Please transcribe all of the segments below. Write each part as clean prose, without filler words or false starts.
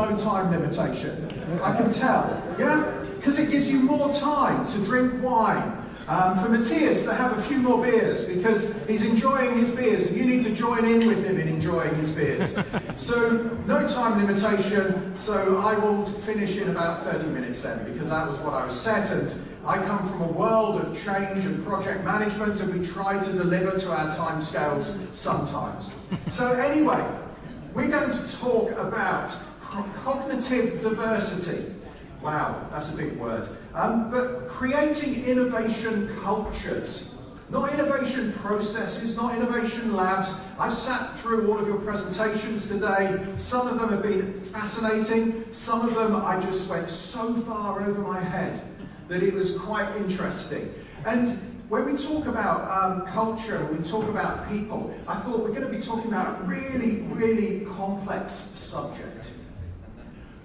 no time limitation. I can tell, yeah? Because it gives you more time to drink wine. For Matthias to have a few more beers because he's enjoying his beers and you need to join in with him in enjoying his beers. So no time limitation, so I will finish in about 30 minutes then because that was what I was set, and I come from a world of change and project management and we try to deliver to our timescales sometimes. So anyway, we're going to talk about cognitive diversity. Wow, that's a big word. But creating innovation cultures, not innovation processes, not innovation labs. I've sat through all of your presentations today. Some of them have been fascinating. Some of them I just went so far over my head that it was quite interesting. And when we talk about culture, when we talk about people, I thought we're going to be talking about a really, really complex subject.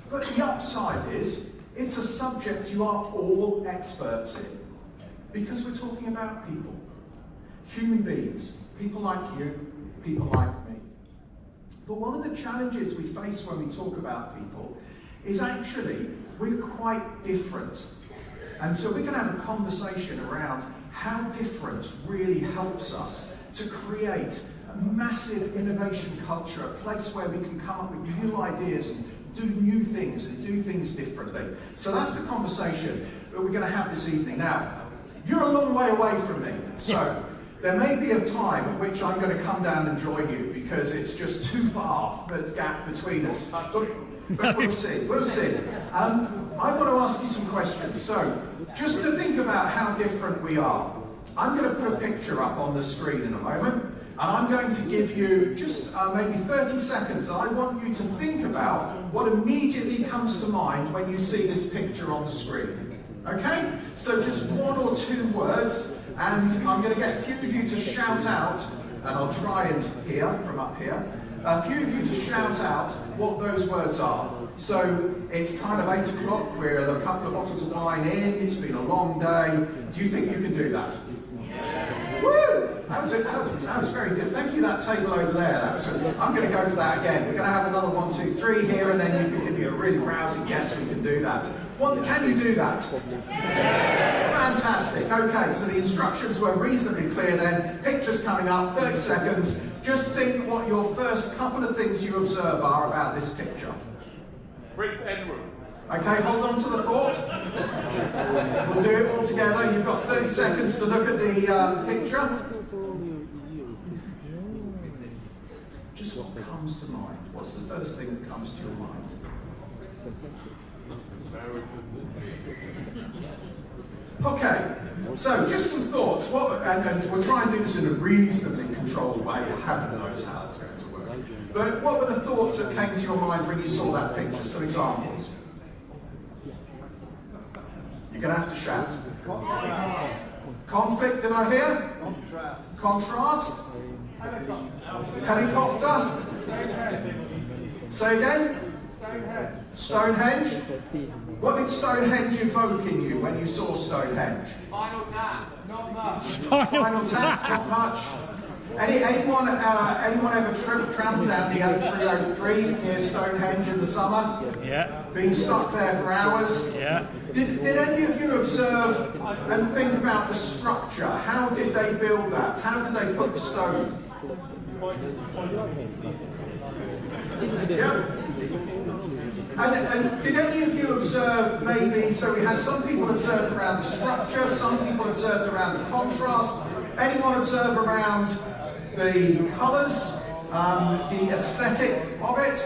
But the upside is, it's a subject you are all experts in, because we're talking about people, human beings, people like you, people like me. But one of the challenges we face when we talk about people is actually we're quite different. And so we're going to have a conversation around how difference really helps us to create a massive innovation culture, a place where we can come up with new ideas and do new things and do things differently. So that's the conversation that we're going to have this evening. Now, you're a long way away from me, so there may be a time at which I'm going to come down and join you because it's just too far, the gap between us. But we'll see, we'll see. I want to ask you some questions. So, just to think about how different we are, I'm going to put a picture up on the screen in a moment. And I'm going to give you just maybe 30 seconds. I want you to think about what immediately comes to mind when you see this picture on the screen. Okay? So just one or two words, and I'm going to get a few of you to shout out, and I'll try and hear from up here, a few of you to shout out what those words are. So it's kind of 8 o'clock, we're a couple of bottles of wine in, it's been a long day. Do you think you can do that? Woo! That was very good. Thank you, that table over there. I'm going to go for that again. We're going to have another 1, 2, 3 here, and then you can give me a really rousing yes, we can do that. Can you do that? Fantastic. Okay, so the instructions were reasonably clear then. Pictures coming up, 30 seconds. Just think what your first couple of things you observe are about this picture. Brick and room. Okay, hold on to the thought. We'll do it all together. You've got 30 seconds to look at the picture. Just what comes to mind? What's the first thing that comes to your mind? Okay, so just some thoughts. And we'll try and do this in a reasonably controlled way. Heaven knows how it's going to work. But what were the thoughts that came to your mind when you saw that picture? Some examples. You're going to have to shout. Conflict, did I hear? Contrast. Helicopter. Say again? Stonehenge. What did Stonehenge evoke in you when you saw Stonehenge? Spinal Tap. Not much. Spinal Tap, not much. Anyone ever travelled down the A303 near Stonehenge in the summer? Yeah. Been stuck there for hours? Yeah. Did any of you observe and think about the structure? How did they build that? How did they put the stone? Yeah. And did any of you observe maybe, so we had some people observed around the structure, some people observed around the contrast. Anyone observe around the colours, the aesthetic of it?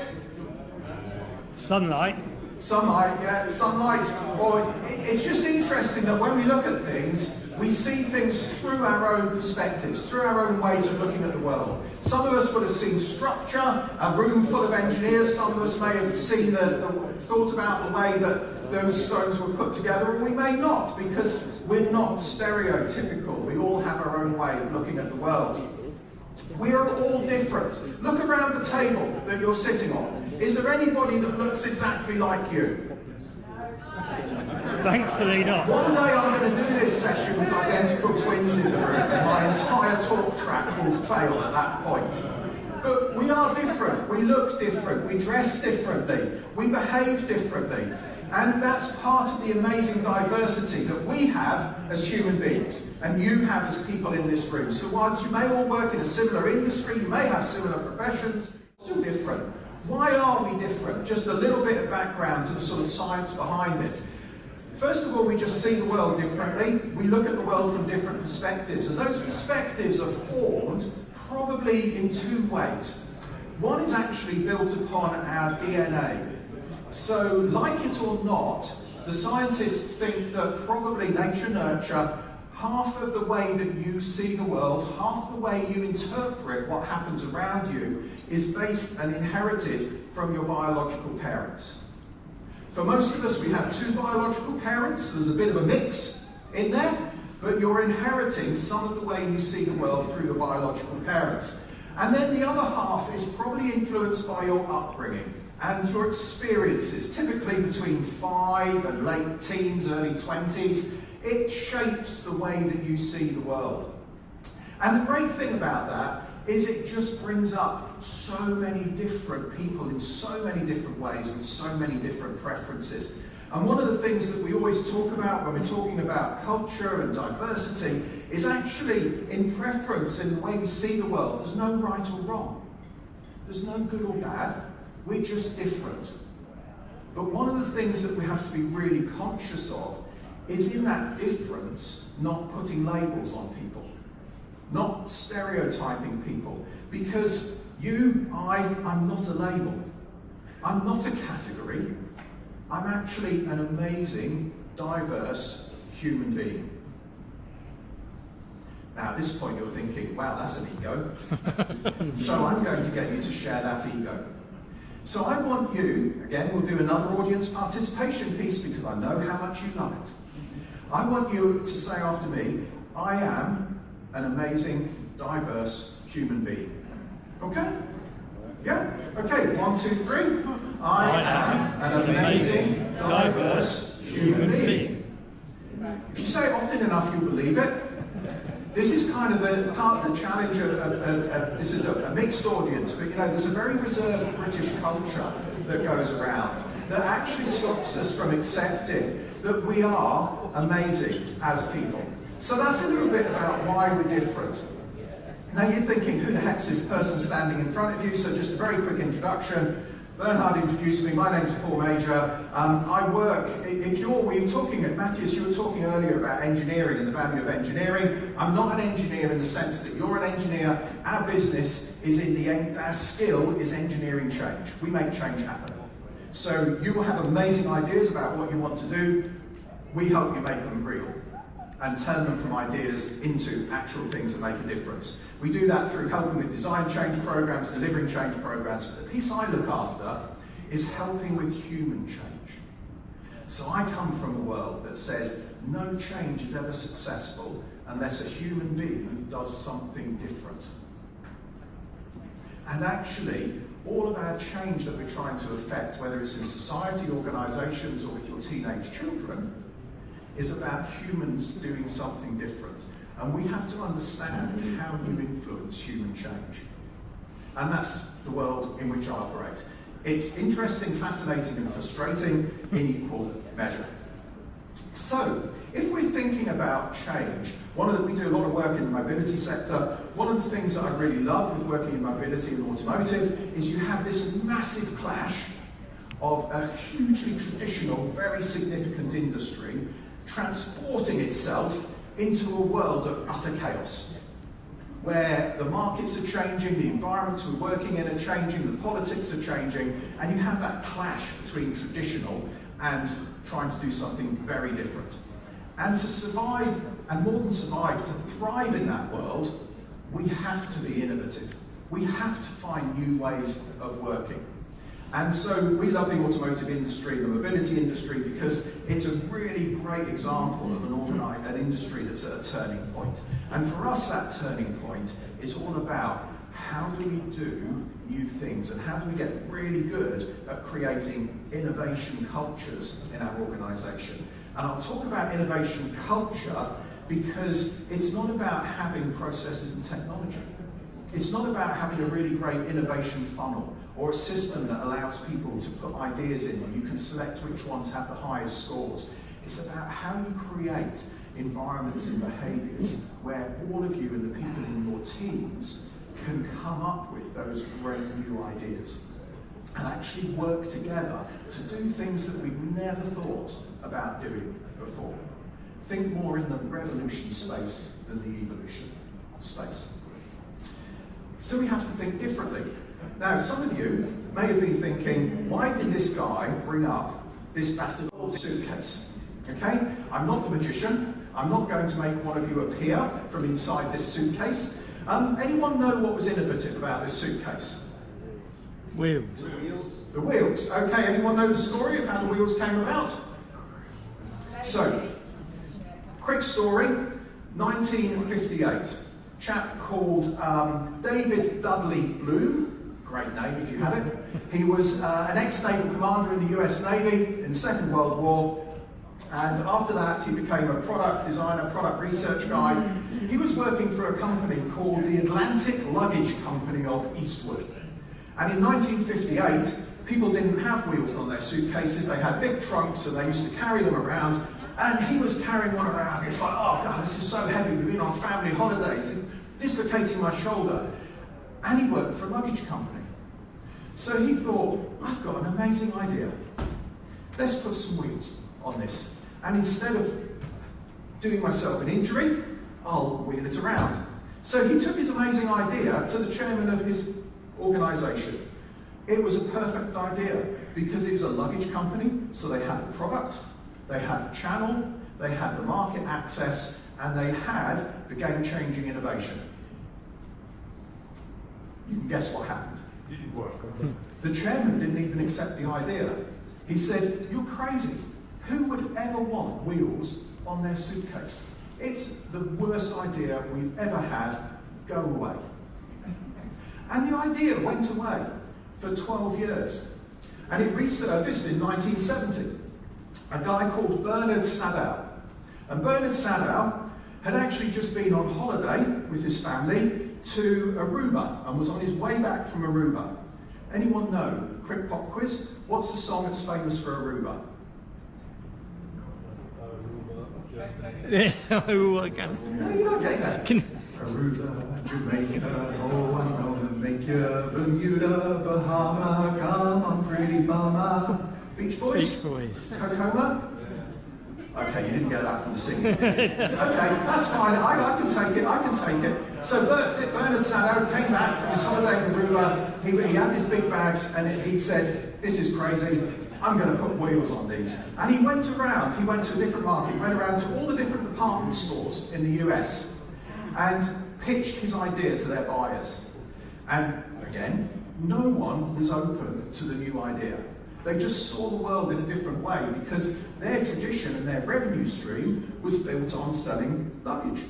Sunlight. Sunlight, yeah, sunlight. Or it's just interesting that when we look at things, we see things through our own perspectives, through our own ways of looking at the world. Some of us would have seen structure, a room full of engineers. Some of us may have seen thought about the way that those stones were put together, or we may not, because we're not stereotypical. We all have our own way of looking at the world. We are all different. Look around the table that you're sitting on. Is there anybody that looks exactly like you? Thankfully not. One day I'm going to do this session with identical twins in the room, and my entire talk track will fail at that point. But we are different, we look different, we dress differently, we behave differently. And that's part of the amazing diversity that we have as human beings, and you have as people in this room. So whilst you may all work in a similar industry, you may have similar professions, still different. Why are we different? Just a little bit of background to the sort of science behind it. First of all, we just see the world differently. We look at the world from different perspectives, and those perspectives are formed probably in two ways. One is actually built upon our DNA. So, like it or not, the scientists think that probably nature-nurture, half of the way that you see the world, half the way you interpret what happens around you, is based and inherited from your biological parents. For most of us, we have two biological parents, so there's a bit of a mix in there, but you're inheriting some of the way you see the world through your biological parents. And then the other half is probably influenced by your upbringing and your experiences, typically between 5 and late teens, early 20s. It shapes the way that you see the world. And the great thing about that is it just brings up so many different people in so many different ways with so many different preferences. And one of the things that we always talk about when we're talking about culture and diversity is actually in preference in the way we see the world. There's no right or wrong. There's no good or bad. We're just different. But one of the things that we have to be really conscious of is in that difference, not putting labels on people, not stereotyping people, because I'm not a label. I'm not a category. I'm actually an amazing, diverse human being. Now, at this point, you're thinking, wow, that's an ego. So I'm going to get you to share that ego. So I want you, again, we'll do another audience participation piece because I know how much you love it. I want you to say after me, I am an amazing, diverse human being. Okay? Yeah? Okay, 1, 2, 3. I am an amazing, diverse human being. If you say it often enough, you'll believe it. This is kind of the part of the challenge of this is a mixed audience, but you know, there's a very reserved British culture that goes around that actually stops us from accepting that we are amazing as people. So that's a little bit about why we're different. Now you're thinking, who the heck's this person standing in front of you? So just a very quick introduction. Bernhard introduced me. My name's Paul Major. I work, we were talking at Matthias, you were talking earlier about engineering and the value of engineering. I'm not an engineer in the sense that you're an engineer. Our business is our skill is engineering change. We make change happen. So you will have amazing ideas about what you want to do. We help you make them real and turn them from ideas into actual things that make a difference. We do that through helping with design change programs, delivering change programs. But the piece I look after is helping with human change. So I come from a world that says no change is ever successful unless a human being does something different. And actually, all of our change that we're trying to affect, whether it's in society, organisations, or with your teenage children, is about humans doing something different. And we have to understand how you influence human change. And that's the world in which I operate. It's interesting, fascinating, and frustrating in equal measure. So, if we're thinking about change, we do a lot of work in the mobility sector. One of the things that I really love with working in mobility and automotive is you have this massive clash of a hugely traditional, very significant industry transporting itself into a world of utter chaos, where the markets are changing, the environments we're working in are changing, the politics are changing, and you have that clash between traditional and trying to do something very different. And to survive, and more than survive, to thrive in that world, we have to be innovative. We have to find new ways of working. And so we love the automotive industry, the mobility industry, because it's a really great example of an industry that's at a turning point. And for us, that turning point is all about how do we do new things and how do we get really good at creating innovation cultures in our organisation. And I'll talk about innovation culture because it's not about having processes and technology. It's not about having a really great innovation funnel or a system that allows people to put ideas in and you can select which ones have the highest scores. It's about how you create environments and behaviours where all of you and the people in your teams can come up with those great new ideas and actually work together to do things that we've never thought about doing before. Think more in the revolution space than the evolution space. So we have to think differently. Now, some of you may have been thinking, why did this guy bring up this battered old suitcase? Okay, I'm not the magician. I'm not going to make one of you appear from inside this suitcase. Anyone know what was innovative about this suitcase? Wheels. The wheels. Okay, anyone know the story of how the wheels came about? So, quick story, 1958. Chap called David Dudley Bloom, great name if you had it. He was an ex-naval commander in the US Navy in the Second World War. And after that, he became a product designer, product research guy. He was working for a company called the Atlantic Luggage Company of Eastwood. And in 1958, people didn't have wheels on their suitcases. They had big trunks and they used to carry them around. And he was carrying one around. It's like, oh God, this is so heavy. We've been on family holidays, dislocating my shoulder. And he worked for a luggage company. So he thought, I've got an amazing idea. Let's put some wheels on this. And instead of doing myself an injury, I'll wheel it around. So he took his amazing idea to the chairman of his organisation. It was a perfect idea because it was a luggage company, so they had the product, they had the channel, they had the market access, and they had the game-changing innovation. You can guess what happened. Didn't work. The chairman didn't even accept the idea. He said, you're crazy. Who would ever want wheels on their suitcase? It's the worst idea we've ever had. Go away. And the idea went away for 12 years. And it resurfaced in 1970. A guy called Bernard Sadow. And Bernard Sadow had actually just been on holiday with his family to Aruba and was on his way back from Aruba. Anyone know? Quick pop quiz. What's the song that's famous for Aruba? Oh, I can't. No, you're not getting that. Aruba, Jamaica, oh, I'm gonna make you Bermuda, Bahama, come on, pretty mama. Beach Boys? Beach Boys. Kokomo? Okay, you didn't get that from the singing. Okay, that's fine. I can take it. I can take it. So Bernard Sadow came back from his holiday in Aruba. He had his big bags, and he said, "This is crazy. I'm going to put wheels on these." And he went around. He went to a different market. He went around to all the different department stores in the US and pitched his idea to their buyers. And again, no one was open to the new idea. They just saw the world in a different way because their tradition and their revenue stream was built on selling luggage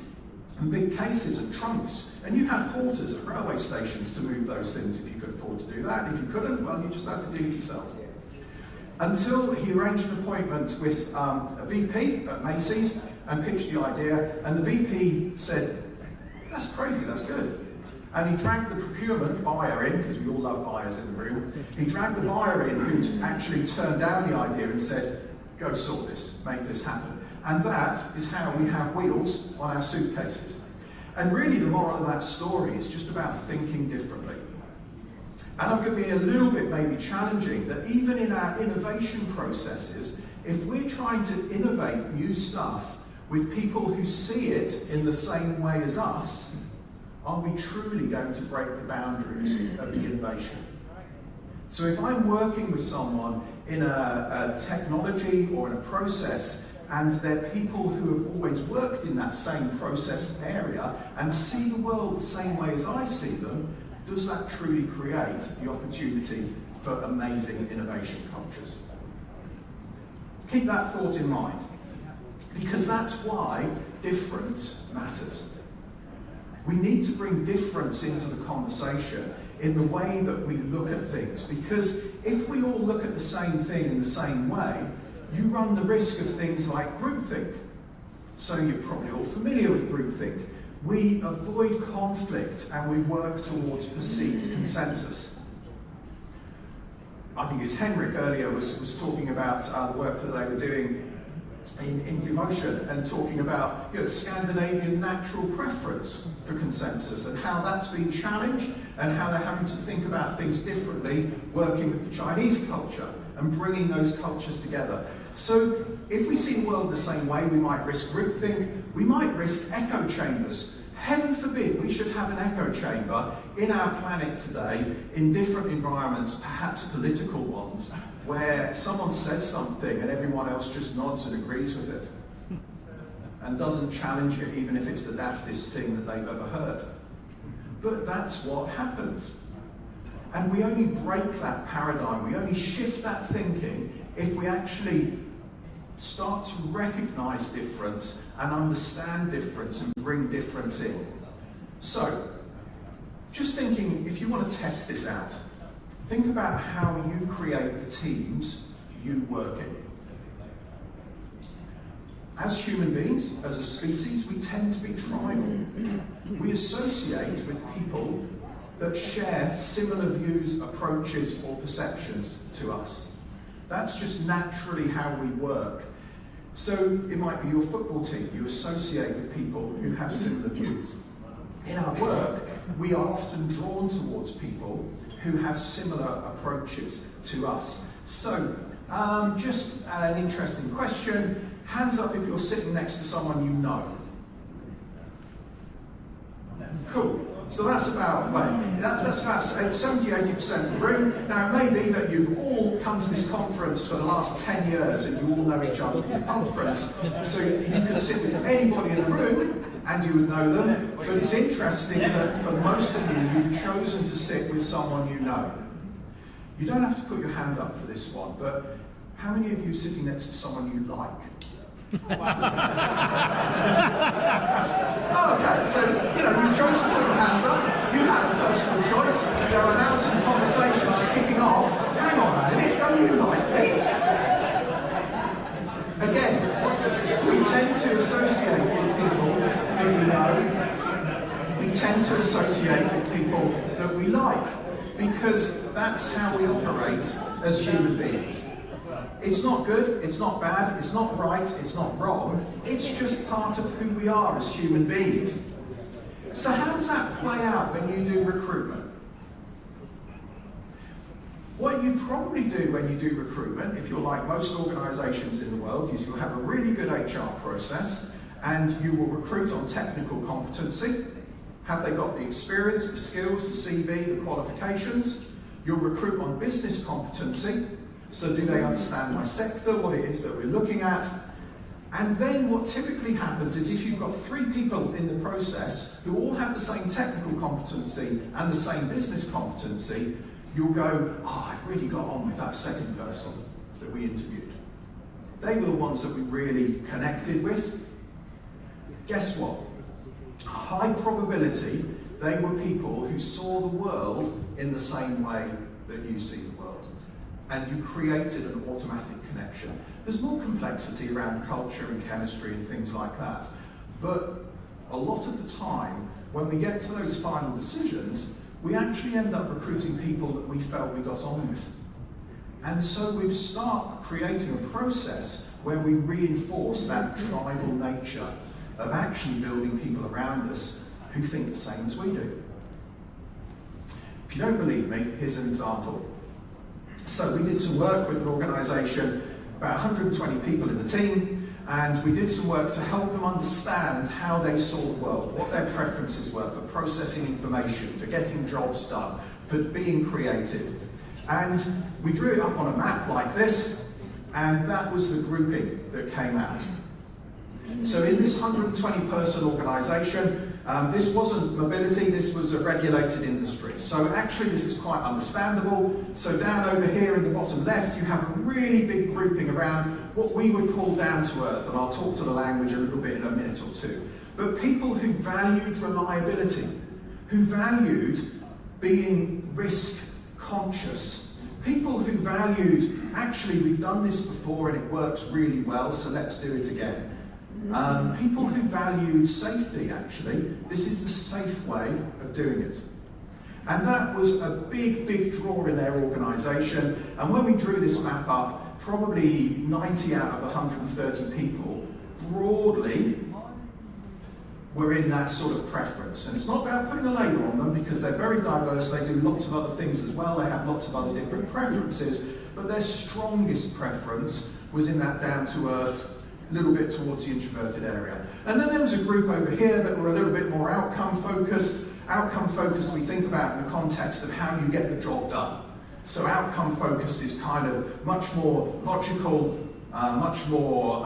and big cases and trunks. And you had porters at railway stations to move those things if you could afford to do that. And if you couldn't, well, you just had to do it yourself. Until he arranged an appointment with a VP at Macy's and pitched the idea. And the VP said, "That's crazy, that's good." And he dragged the procurement buyer in, because we all love buyers in the room. He dragged the buyer in who'd actually turned down the idea and said, "Go sort this, make this happen." And that is how we have wheels on our suitcases. And really the moral of that story is just about thinking differently. And I'm going to be a little bit maybe challenging that even in our innovation processes, if we're trying to innovate new stuff with people who see it in the same way as us, are we truly going to break the boundaries of the innovation? So if I'm working with someone in a technology or in a process, and they're people who have always worked in that same process area and see the world the same way as I see them, does that truly create the opportunity for amazing innovation cultures? Keep that thought in mind, because that's why difference matters. We need to bring difference into the conversation in the way that we look at things, because if we all look at the same thing in the same way, you run the risk of things like groupthink. So you're probably all familiar with groupthink, We avoid conflict and we work towards perceived consensus. I think it was Henrik earlier was talking about the work that they were doing in emotion and talking about the Scandinavian natural preference for consensus and how that's been challenged and how they're having to think about things differently, working with the Chinese culture and bringing those cultures together. So if we see the world the same way, we might risk groupthink, we might risk echo chambers. Heaven forbid we should have an echo chamber in our planet today in different environments, perhaps political ones, where someone says something and everyone else just nods and agrees with it and doesn't challenge it, even if it's the daftest thing that they've ever heard. But that's what happens. And we only break that paradigm, we only shift that thinking if we actually start to recognize difference and understand difference and bring difference in. So, just thinking, if you want to test this out, think about how you create the teams you work in. As human beings, as a species, we tend to be tribal. We associate with people that share similar views, approaches, or perceptions to us. That's just naturally how we work. So it might be your football team, you associate with people who have similar views. In our work, we are often drawn towards people who have similar approaches to us. So, just an interesting question. Hands up if you're sitting next to someone you know. Cool. So that's about, that's about 70-80% of the room. Now it may be that you've all come to this conference for the last 10 years and you all know each other from the conference. So you could sit with anybody in the room and you would know them. But it's interesting that for most of you, you've chosen to sit with someone you know. You don't have to put your hand up for this one, but how many of you are sitting next to someone you like? Okay, so, you chose to put your hands up, you had a personal choice, there are now some conversations kicking off. Hang on a minute, don't you like me? Again, we tend to associate with people who we know, we tend to associate with people that we like, because that's how we operate as human beings. It's not good, it's not bad, it's not right, it's not wrong. It's just part of who we are as human beings. So how does that play out when you do recruitment? What you probably do when you do recruitment, if you're like most organisations in the world, is you'll have a really good HR process and you will recruit on technical competency. Have they got the experience, the skills, the CV, the qualifications? You'll recruit on business competency. So do they understand my sector, what it is that we're looking at? And then what typically happens is if you've got 3 people in the process who all have the same technical competency and the same business competency, you'll go, I've really got on with that second person that we interviewed. They were the ones that we really connected with. Guess what? High probability, they were people who saw the world in the same way that you see the world. And you created an automatic connection. There's more complexity around culture and chemistry and things like that. But a lot of the time, when we get to those final decisions, we actually end up recruiting people that we felt we got on with. And so we start creating a process where we reinforce that tribal nature of actually building people around us who think the same as we do. If you don't believe me, here's an example. So we did some work with an organisation, about 120 people in the team, and we did some work to help them understand how they saw the world, what their preferences were for processing information, for getting jobs done, for being creative. And we drew it up on a map like this, and that was the grouping that came out. So in this 120-person organisation, this wasn't mobility, this was a regulated industry. So actually this is quite understandable. So down over here in the bottom left, you have a really big grouping around what we would call down to earth, and I'll talk to the language a little bit in a minute or two. But people who valued reliability, who valued being risk conscious, people who valued, actually we've done this before and it works really well, so let's do it again. People who valued safety, actually. This is the safe way of doing it. And that was a big, big draw in their organisation. And when we drew this map up, probably 90 out of the 130 people broadly were in that sort of preference. And it's not about putting a label on them because they're very diverse, they do lots of other things as well, they have lots of other different preferences, but their strongest preference was in that down-to-earth, little bit towards the introverted area. And then there was a group over here that were a little bit more outcome-focused. Outcome-focused we think about in the context of how you get the job done. So outcome-focused is kind of much more logical, much more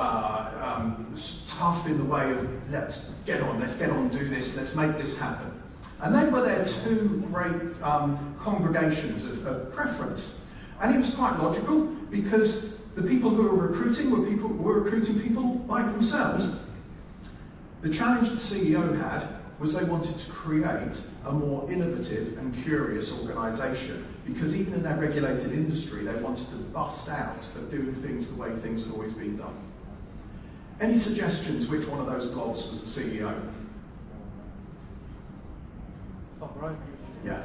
tough in the way of let's get on, do this, let's make this happen. And they were their two great congregations of preference. And it was quite logical because the people who were recruiting were recruiting people like themselves. The challenge the CEO had was they wanted to create a more innovative and curious organisation because even in their regulated industry they wanted to bust out of doing things the way things had always been done. Any suggestions which one of those blobs was the CEO? Top right. Yeah.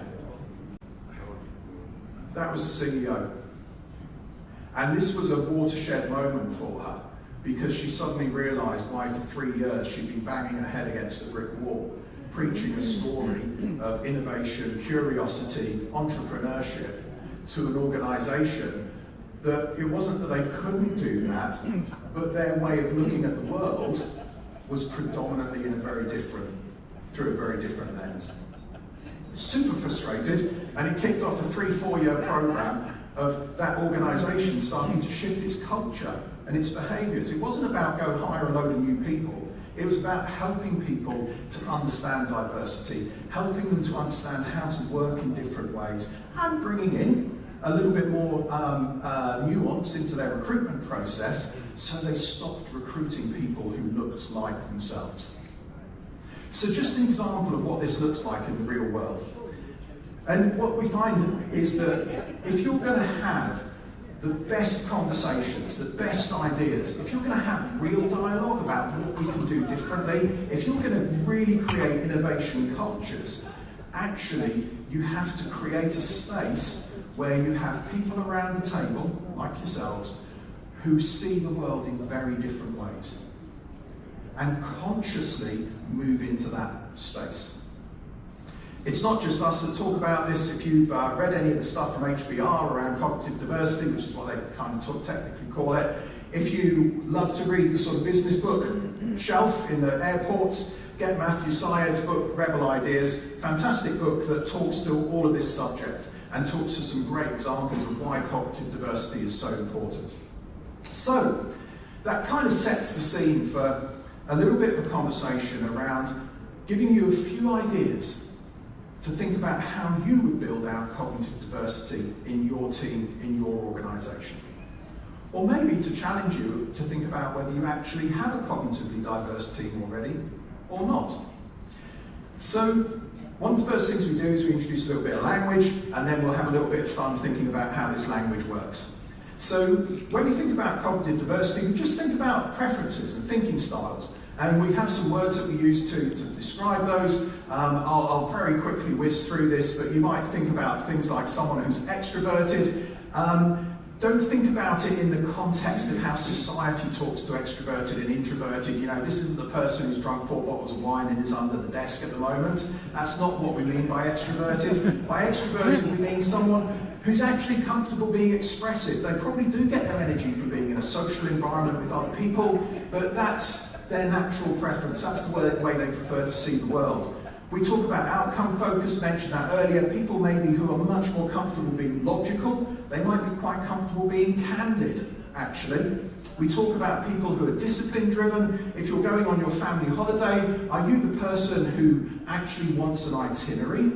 That was the CEO. And this was a watershed moment for her because she suddenly realised why for 3 years she'd been banging her head against a brick wall, preaching a story of innovation, curiosity, entrepreneurship to an organisation that it wasn't that they couldn't do that, but their way of looking at the world was predominantly through a very different lens. Super frustrated, and it kicked off a 3-4 year program of that organisation starting to shift its culture and its behaviours. It wasn't about go hire a load of new people. It was about helping people to understand diversity, helping them to understand how to work in different ways, and bringing in a little bit more nuance into their recruitment process so they stopped recruiting people who looked like themselves. So just an example of what this looks like in the real world. And what we find is that if you're going to have the best conversations, the best ideas, if you're going to have real dialogue about what we can do differently, if you're going to really create innovation cultures, actually you have to create a space where you have people around the table, like yourselves, who see the world in very different ways and consciously move into that space. It's not just us that talk about this. If you've read any of the stuff from HBR around cognitive diversity, which is what they kind of technically call it, if you love to read the sort of business book shelf in the airports, get Matthew Syed's book, Rebel Ideas, fantastic book that talks to all of this subject and talks to some great examples of why cognitive diversity is so important. So, that kind of sets the scene for a little bit of a conversation around giving you a few ideas to think about how you would build out cognitive diversity in your team, in your organisation. Or maybe to challenge you to think about whether you actually have a cognitively diverse team already or not. So, one of the first things we do is we introduce a little bit of language, and then we'll have a little bit of fun thinking about how this language works. So, when we think about cognitive diversity, we just think about preferences and thinking styles. And we have some words that we use to describe those. I'll very quickly whiz through this, but you might think about things like someone who's extroverted. Don't think about it in the context of how society talks to extroverted and introverted. You know, this isn't the person who's drunk 4 bottles of wine and is under the desk at the moment. That's not what we mean by extroverted. By extroverted, we mean someone who's actually comfortable being expressive. They probably do get their energy from being in a social environment with other people, but that's their natural preference. That's the way they prefer to see the world. We talk about outcome focus, mentioned that earlier. People maybe who are much more comfortable being logical. They might be quite comfortable being candid, actually. We talk about people who are discipline driven. If you're going on your family holiday, are you the person who actually wants an itinerary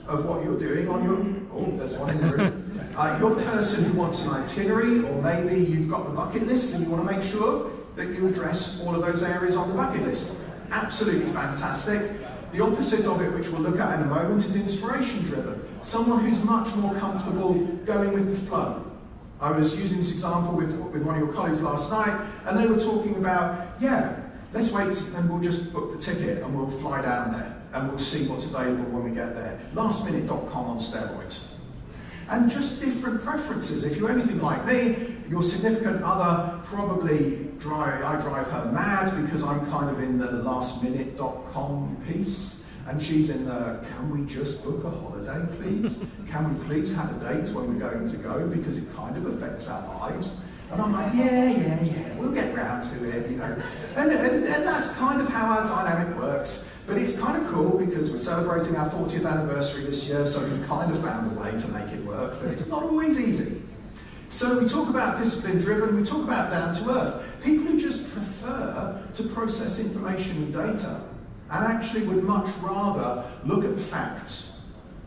of what you're doing on your... Oh, there's one in the room. You're the person who wants an itinerary, or maybe you've got the bucket list and you want to make sure that you address all of those areas on the bucket list. Absolutely fantastic. The opposite of it, which we'll look at in a moment, is inspiration-driven. Someone who's much more comfortable going with the flow. I was using this example with one of your colleagues last night, and they were talking about, let's wait and we'll just book the ticket and we'll fly down there and we'll see what's available when we get there. Lastminute.com on steroids. And just different preferences. If you're anything like me, your significant other probably I drive her mad because I'm kind of in the lastminute.com piece, and she's in the, can we just book a holiday, please? Can we please have a date when we're going to go, because it kind of affects our lives. And I'm like, yeah, we'll get round to it, you know. And that's kind of how our dynamic works. But it's kind of cool because we're celebrating our 40th anniversary this year, so we kind of found a way to make it work, but it's not always easy. So we talk about discipline-driven, we talk about down-to-earth. People who just prefer to process information and data, and actually would much rather look at the facts,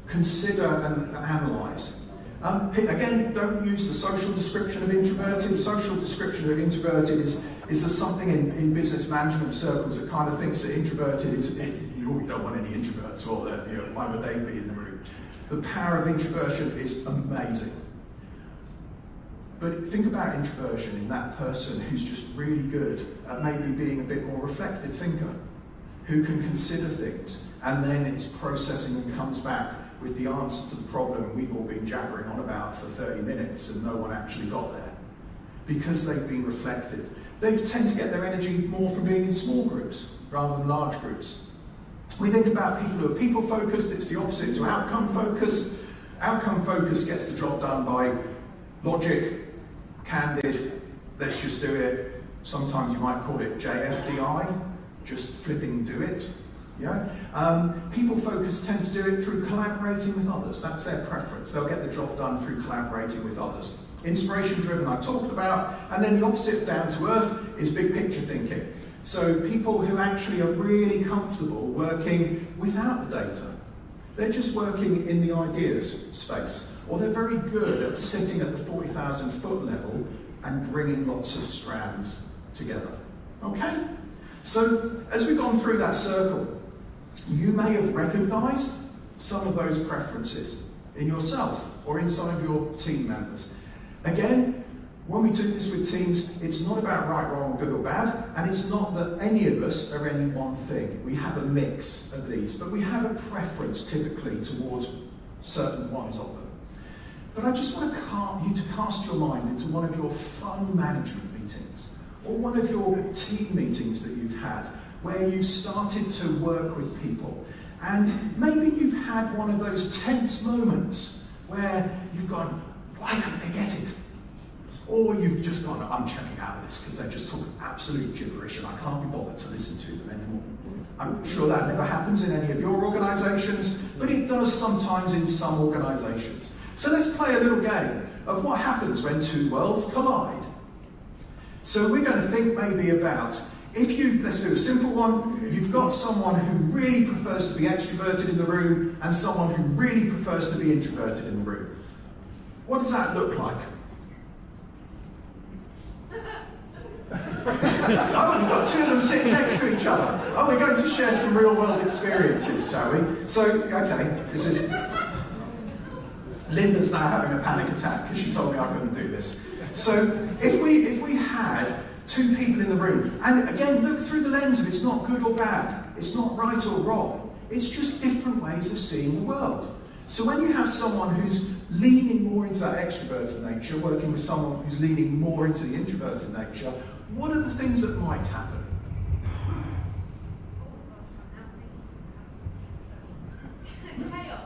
consider and analyse. Again, don't use the social description of introverted. The social description of introverted is there something in business management circles that kind of thinks that introverted is, you don't want any introverts, or why would they be in the room? The power of introversion is amazing. But think about introversion in that person who's just really good at maybe being a bit more reflective thinker, who can consider things, and then is processing and comes back with the answer to the problem we've all been jabbering on about for 30 minutes and no one actually got there. Because they've been reflective. They tend to get their energy more from being in small groups rather than large groups. We think about people who are people-focused, it's the opposite to outcome-focused. Outcome-focused gets the job done by logic, candid, let's just do it. Sometimes you might call it JFDI, just flipping do it. Yeah? People focused tend to do it through collaborating with others. That's their preference. They'll get the job done through collaborating with others. Inspiration driven I talked about, and then the opposite of down to earth is big picture thinking. So people who actually are really comfortable working without the data. They're just working in the ideas space, or they're very good at sitting at the 40,000 foot level and bringing lots of strands together. Okay? So as we've gone through that circle, you may have recognized some of those preferences in yourself or in some of your team members. Again, when we do this with teams, it's not about right, wrong, good or bad, and it's not that any of us are any one thing. We have a mix of these, but we have a preference typically towards certain ones of them. But I just want you to cast your mind into one of your fun management meetings, or one of your team meetings that you've had, where you started to work with people, and maybe you've had one of those tense moments where you've gone, why don't they get it? Or you've just gone, I'm checking out of this because they just talk absolute gibberish and I can't be bothered to listen to them anymore. I'm sure that never happens in any of your organisations, but it does sometimes in some organisations. So let's play a little game of what happens when two worlds collide. So we're going to think maybe about, let's do a simple one, you've got someone who really prefers to be extroverted in the room and someone who really prefers to be introverted in the room. What does that look like? Oh, we've got two of them sitting next to each other. Oh, we're going to share some real world experiences, shall we? So, okay, this is... Linda's now having a panic attack because she told me I couldn't do this. So, if we had two people in the room, and again, look through the lens of it's not good or bad, it's not right or wrong, it's just different ways of seeing the world. So when you have someone who's leaning more into that extroverted nature, working with someone who's leaning more into the introverted nature, what are the things that might happen? Chaos.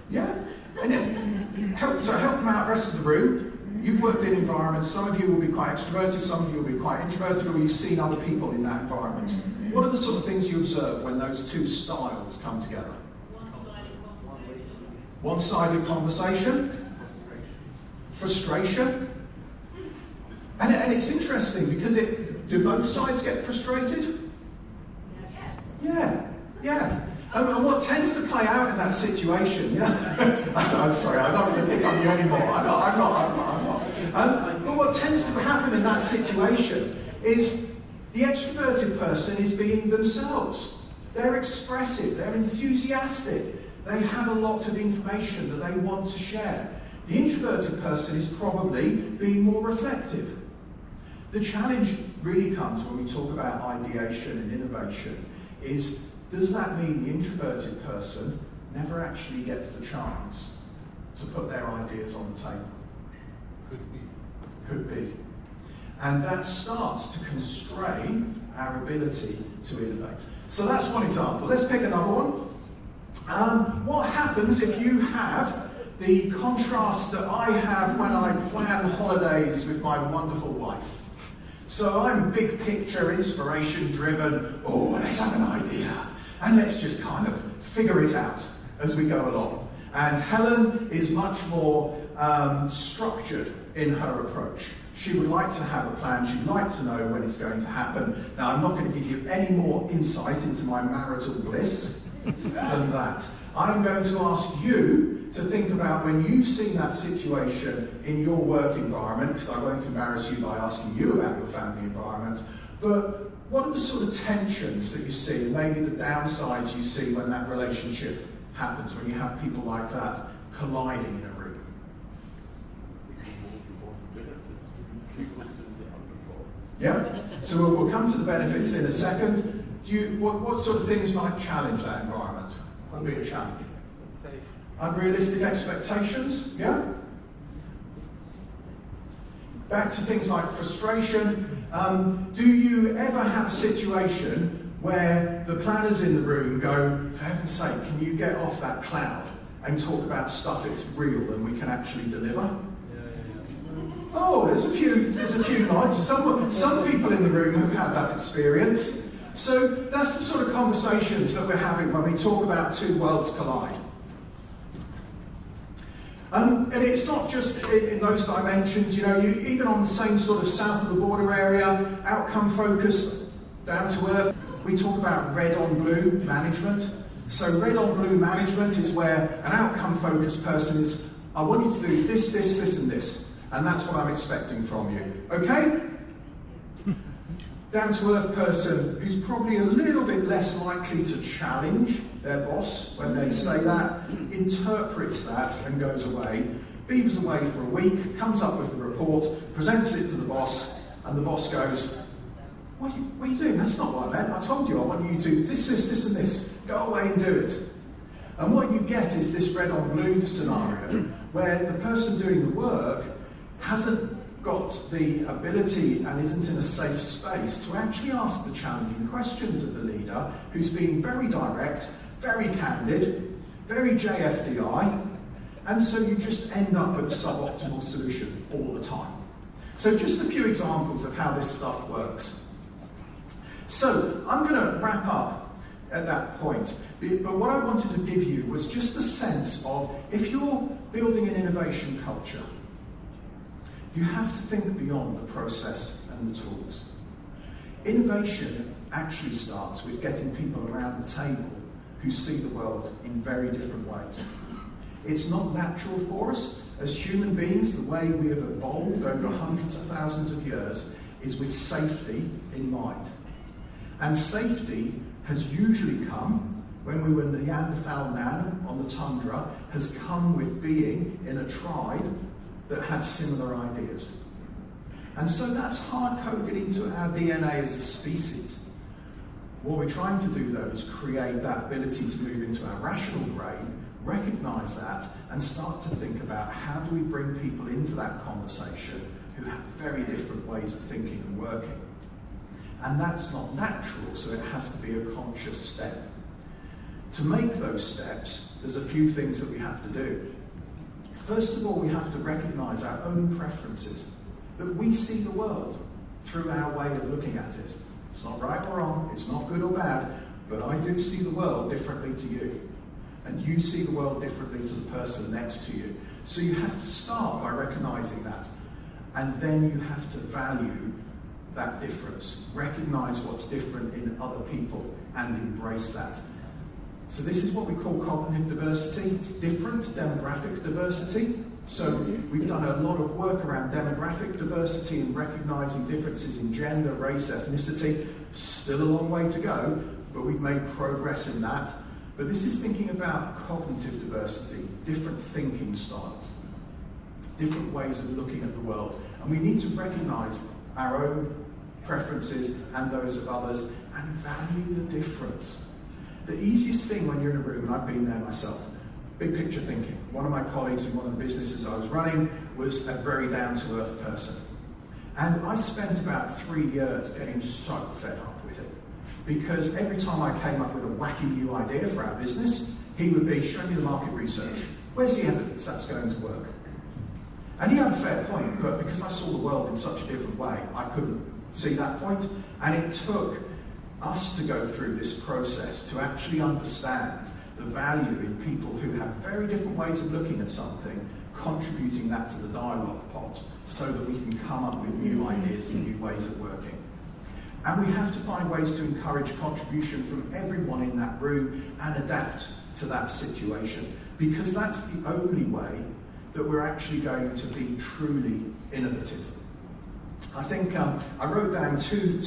Yeah? And then help them out, rest of the room. You've worked in environments, some of you will be quite extroverted, some of you will be quite introverted, or you've seen other people in that environment. What are the sort of things you observe when those two styles come together? One-sided conversation, frustration, and it's interesting because do both sides get frustrated? Yeah. And what tends to play out in that situation, I'm sorry, I'm not going to pick on you anymore. I'm not. But what tends to happen in that situation is the extroverted person is being themselves. They're expressive, they're enthusiastic. They have a lot of information that they want to share. The introverted person is probably being more reflective. The challenge really comes when we talk about ideation and innovation is, does that mean the introverted person never actually gets the chance to put their ideas on the table? Could be. Could be. And that starts to constrain our ability to innovate. So that's one example. Let's pick another one. What happens if you have the contrast that I have when I plan holidays with my wonderful wife? So I'm big picture, inspiration driven. Oh, let's have an idea. And let's just kind of figure it out as we go along. And Helen is much more structured in her approach. She would like to have a plan. She'd like to know when it's going to happen. Now, I'm not going to give you any more insight into my marital bliss than that. I'm going to ask you to think about when you've seen that situation in your work environment, because I won't embarrass you by asking you about your family environment, but what are the sort of tensions that you see, and maybe the downsides you see when that relationship happens, when you have people like that colliding in a room? Yeah? So we'll come to the benefits in a second. What sort of things might challenge that environment? What would be a challenge? Unrealistic expectations, yeah? Back to things like frustration. Do you ever have a situation where the planners in the room go, for heaven's sake, can you get off that cloud and talk about stuff that's real and we can actually deliver? Oh, there's a few nods. Some people in the room have had that experience. So that's the sort of conversations that we're having when we talk about two worlds collide. And it's not just in those dimensions, even on the same sort of south of the border area, outcome focused, down to earth, we talk about red on blue management. So red on blue management is where an outcome focused person is, I want you to do this, this, this and this. And that's what I'm expecting from you. Okay? Down to earth person who's probably a little bit less likely to challenge their boss when they say that, interprets that and goes away, beavers away for a week, comes up with the report, presents it to the boss, and the boss goes, what are you doing? That's not what I meant. I told you I want you to do this, this, this and this. Go away and do it. And what you get is this red on blue scenario where the person doing the work hasn't got the ability and isn't in a safe space to actually ask the challenging questions of the leader, who's being very direct, very candid, very JFDI, and so you just end up with a suboptimal solution all the time. So just a few examples of how this stuff works. So I'm going to wrap up at that point, but what I wanted to give you was just a sense of, if you're building an innovation culture, you have to think beyond the process and the tools. Innovation actually starts with getting people around the table who see the world in very different ways. It's not natural for us as human beings. The way we have evolved over hundreds of thousands of years is with safety in mind. And safety has usually come when we were Neanderthal man on the tundra, has come with being in a tribe that had similar ideas. And so that's hard-coded into our DNA as a species. What we're trying to do, though, is create that ability to move into our rational brain, recognize that, and start to think about how do we bring people into that conversation who have very different ways of thinking and working. And that's not natural, so it has to be a conscious step. To make those steps, there's a few things that we have to do. First of all, we have to recognize our own preferences, that we see the world through our way of looking at it. It's not right or wrong, it's not good or bad, but I do see the world differently to you. And you see the world differently to the person next to you. So you have to start by recognizing that. And then you have to value that difference. Recognize what's different in other people and embrace that. So this is what we call cognitive diversity. It's different demographic diversity. So we've done a lot of work around demographic diversity and recognizing differences in gender, race, ethnicity. Still a long way to go, but we've made progress in that. But this is thinking about cognitive diversity, different thinking styles, different ways of looking at the world. And we need to recognize our own preferences and those of others, and value the difference. The easiest thing when you're in a room, and I've been there myself, big picture thinking. One of my colleagues in one of the businesses I was running was a very down-to-earth person. And I spent about 3 years getting so fed up with it. Because every time I came up with a wacky new idea for our business, he would be, show me the market research. Where's the evidence that's going to work? And he had a fair point, but because I saw the world in such a different way, I couldn't see that point. And it took us to go through this process to actually understand the value in people who have very different ways of looking at something, contributing that to the dialogue pot so that we can come up with new ideas and new ways of working. And we have to find ways to encourage contribution from everyone in that room and adapt to that situation, because that's the only way that we're actually going to be truly innovative. I think I wrote down two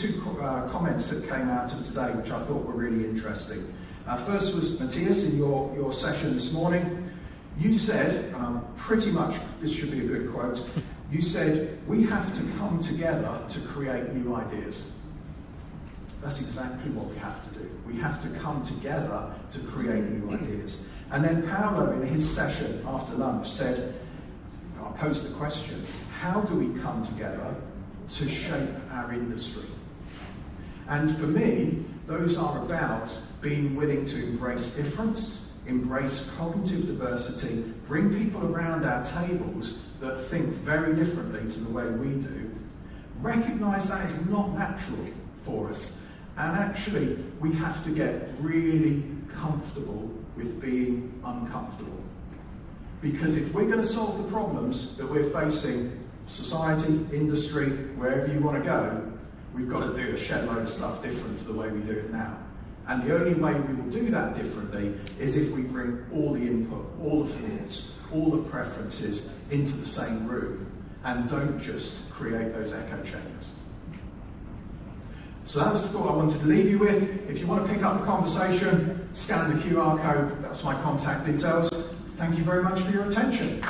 comments that came out of today, which I thought were really interesting. First was Matthias, in your session this morning. You said, pretty much, this should be a good quote, you said, we have to come together to create new ideas. That's exactly what we have to do. We have to come together to create new ideas. And then Paolo, in his session after lunch, said, I posed the question, how do we come together to shape our industry? And for me, those are about being willing to embrace difference, embrace cognitive diversity, bring people around our tables that think very differently to the way we do, recognize that is not natural for us, and actually we have to get really comfortable with being uncomfortable. Because if we're going to solve the problems that we're facing, society, industry, wherever you want to go, we've got to do a shed load of stuff different to the way we do it now. And the only way we will do that differently is if we bring all the input, all the thoughts, all the preferences into the same room and don't just create those echo chambers. So that was the thought I wanted to leave you with. If you want to pick up the conversation, scan the QR code, that's my contact details. Thank you very much for your attention.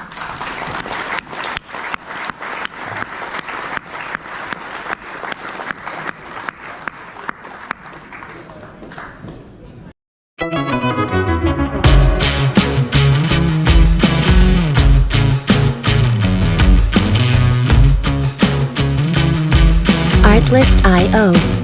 Artlist.io